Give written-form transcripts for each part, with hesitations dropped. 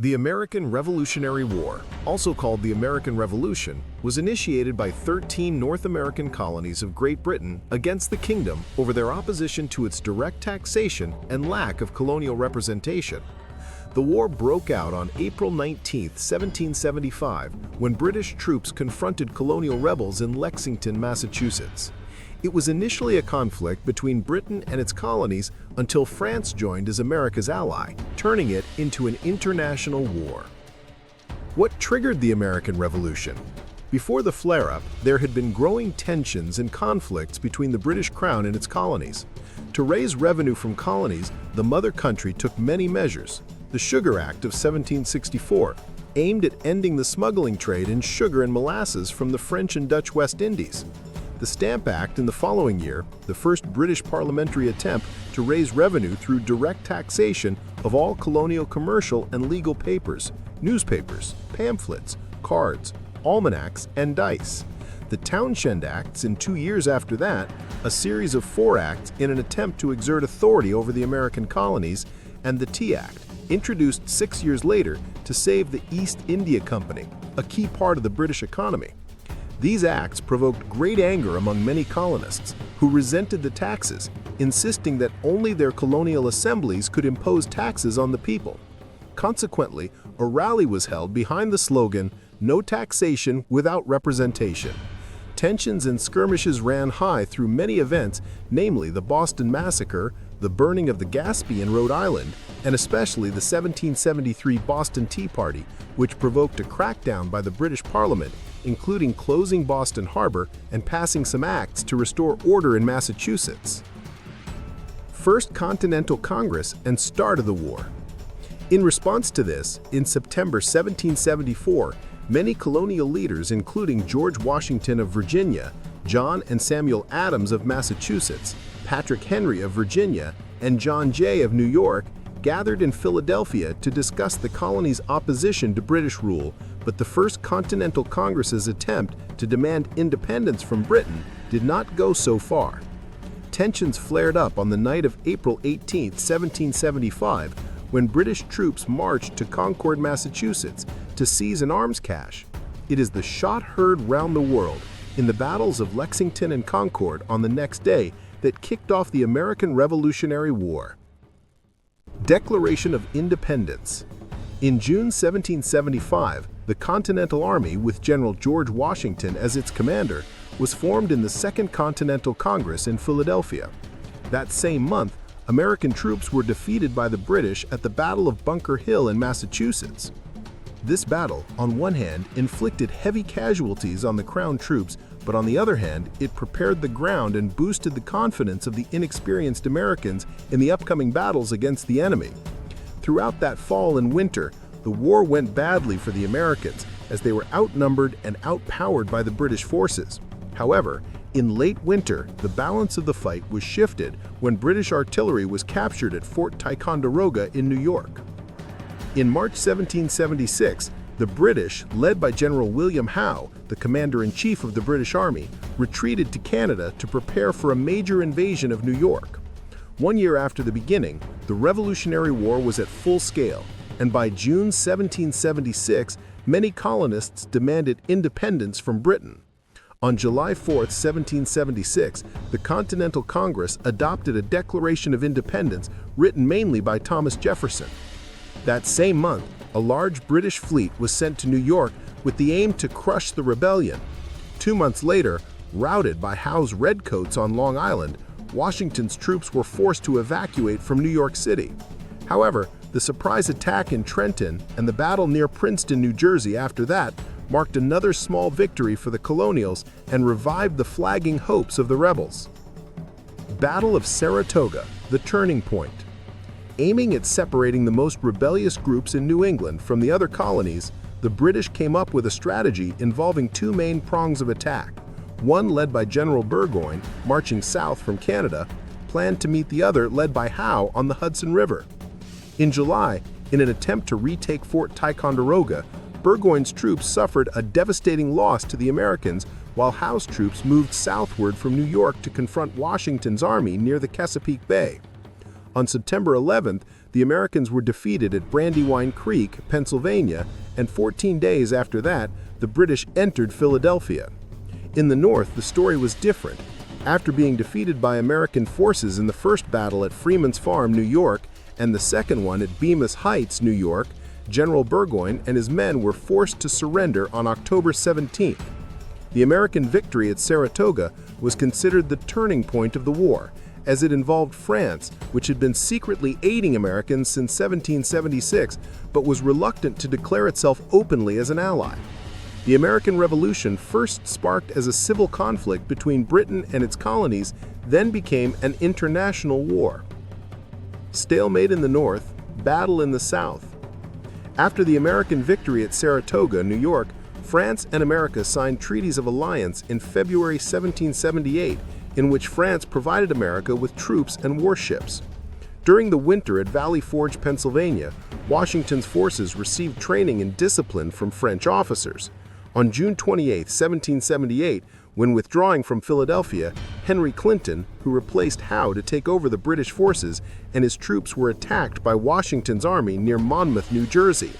The American Revolutionary War, also called the American Revolution, was initiated by 13 North American colonies of Great Britain against the kingdom over their opposition to its direct taxation and lack of colonial representation. The war broke out on April 19, 1775, when British troops confronted colonial rebels in Lexington, Massachusetts. It was initially a conflict between Britain and its colonies until France joined as America's ally, turning it into an international war. What triggered the American Revolution? Before the flare-up, there had been growing tensions and conflicts between the British Crown and its colonies. To raise revenue from colonies, the mother country took many measures. The Sugar Act of 1764 aimed at ending the smuggling trade in sugar and molasses from the French and Dutch West Indies. The Stamp Act in the following year, the first British parliamentary attempt to raise revenue through direct taxation of all colonial commercial and legal papers, newspapers, pamphlets, cards, almanacs, and dice. The Townshend Acts in 2 years after that, a series of 4 acts in an attempt to exert authority over the American colonies, and the Tea Act, introduced 6 years later to save the East India Company, a key part of the British economy. These acts provoked great anger among many colonists, who resented the taxes, insisting that only their colonial assemblies could impose taxes on the people. Consequently, a rally was held behind the slogan, "No taxation without representation." Tensions and skirmishes ran high through many events, namely the Boston Massacre, the burning of the Gaspee in Rhode Island, and especially the 1773 Boston Tea Party, which provoked a crackdown by the British Parliament, including closing Boston Harbor and passing some acts to restore order in Massachusetts. First Continental Congress and start of the war. In response to this, in September 1774, many colonial leaders, including George Washington of Virginia, John and Samuel Adams of Massachusetts, Patrick Henry of Virginia, and John Jay of New York, gathered in Philadelphia to discuss the colony's opposition to British rule, but the First Continental Congress's attempt to demand independence from Britain did not go so far. Tensions flared up on the night of April 18, 1775, when British troops marched to Concord, Massachusetts, to seize an arms cache. It is the shot heard round the world in the battles of Lexington and Concord on the next day that kicked off the American Revolutionary War. Declaration of Independence. In June 1775, the Continental Army, with General George Washington as its commander, was formed in the Second Continental Congress in Philadelphia. That same month, American troops were defeated by the British at the Battle of Bunker Hill in Massachusetts. This battle, on one hand, inflicted heavy casualties on the Crown troops, but on the other hand, it prepared the ground and boosted the confidence of the inexperienced Americans in the upcoming battles against the enemy. Throughout that fall and winter, the war went badly for the Americans, as they were outnumbered and outpowered by the British forces. However, in late winter, the balance of the fight was shifted when British artillery was captured at Fort Ticonderoga in New York. In March 1776, the British, led by General William Howe, the commander-in-chief of the British Army, retreated to Canada to prepare for a major invasion of New York. 1 year after the beginning, the Revolutionary War was at full scale, and by June 1776, many colonists demanded independence from Britain. On July 4, 1776, the Continental Congress adopted a Declaration of Independence written mainly by Thomas Jefferson. That same month, a large British fleet was sent to New York with the aim to crush the rebellion. 2 months later, routed by Howe's redcoats on Long Island, Washington's troops were forced to evacuate from New York City. However, the surprise attack in Trenton and the battle near Princeton, New Jersey after that marked another small victory for the colonials and revived the flagging hopes of the rebels. Battle of Saratoga, the turning point. Aiming at separating the most rebellious groups in New England from the other colonies, the British came up with a strategy involving 2 main prongs of attack. One, led by General Burgoyne, marching south from Canada, planned to meet the other, led by Howe, on the Hudson River. In July, in an attempt to retake Fort Ticonderoga, Burgoyne's troops suffered a devastating loss to the Americans, while Howe's troops moved southward from New York to confront Washington's army near the Chesapeake Bay. On September 11th, the Americans were defeated at Brandywine Creek, Pennsylvania, and 14 days after that, the British entered Philadelphia. In the North, the story was different. After being defeated by American forces in the first battle at Freeman's Farm, New York, and the second one at Bemis Heights, New York, General Burgoyne and his men were forced to surrender on October 17th. The American victory at Saratoga was considered the turning point of the war, as it involved France, which had been secretly aiding Americans since 1776, but was reluctant to declare itself openly as an ally. The American Revolution, first sparked as a civil conflict between Britain and its colonies, then became an international war. Stalemate in the North, battle in the South. After the American victory at Saratoga, New York, France and America signed treaties of alliance in February 1778, in which France provided America with troops and warships. During the winter at Valley Forge, Pennsylvania, Washington's forces received training and discipline from French officers. On June 28, 1778, when withdrawing from Philadelphia, Henry Clinton, who replaced Howe to take over the British forces, and his troops were attacked by Washington's army near Monmouth, New Jersey.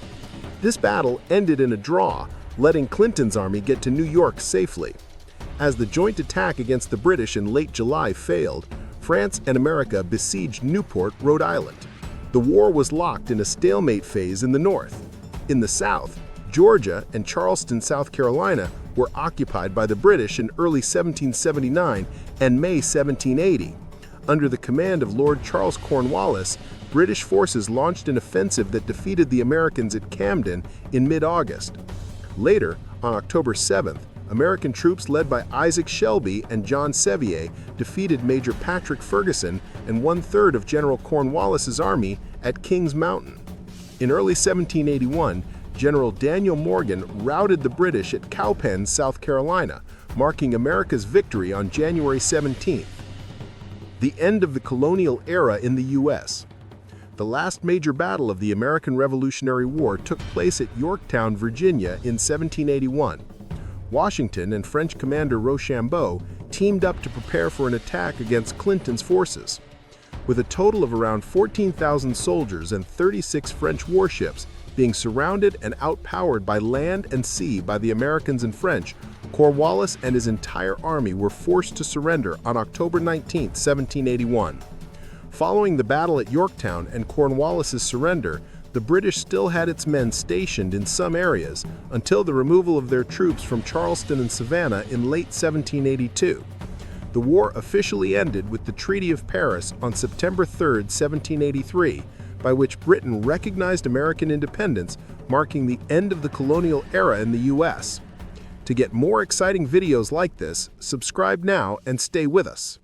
This battle ended in a draw, letting Clinton's army get to New York safely. As the joint attack against the British in late July failed, France and America besieged Newport, Rhode Island. The war was locked in a stalemate phase in the North. In the South, Georgia and Charleston, South Carolina, were occupied by the British in early 1779 and May 1780. Under the command of Lord Charles Cornwallis, British forces launched an offensive that defeated the Americans at Camden in mid-August. Later, on October 7th, American troops led by Isaac Shelby and John Sevier defeated Major Patrick Ferguson and one-third of General Cornwallis's army at Kings Mountain. In early 1781, General Daniel Morgan routed the British at Cowpens, South Carolina, marking America's victory on January 17th. The end of the colonial era in the U.S. The last major battle of the American Revolutionary War took place at Yorktown, Virginia in 1781. Washington and French commander Rochambeau teamed up to prepare for an attack against Clinton's forces. With a total of around 14,000 soldiers and 36 French warships being surrounded and outpowered by land and sea by the Americans and French, Cornwallis and his entire army were forced to surrender on October 19, 1781. Following the battle at Yorktown and Cornwallis's surrender, the British still had its men stationed in some areas until the removal of their troops from Charleston and Savannah in late 1782. The war officially ended with the Treaty of Paris on September 3, 1783, by which Britain recognized American independence, marking the end of the colonial era in the U.S. To get more exciting videos like this, subscribe now and stay with us.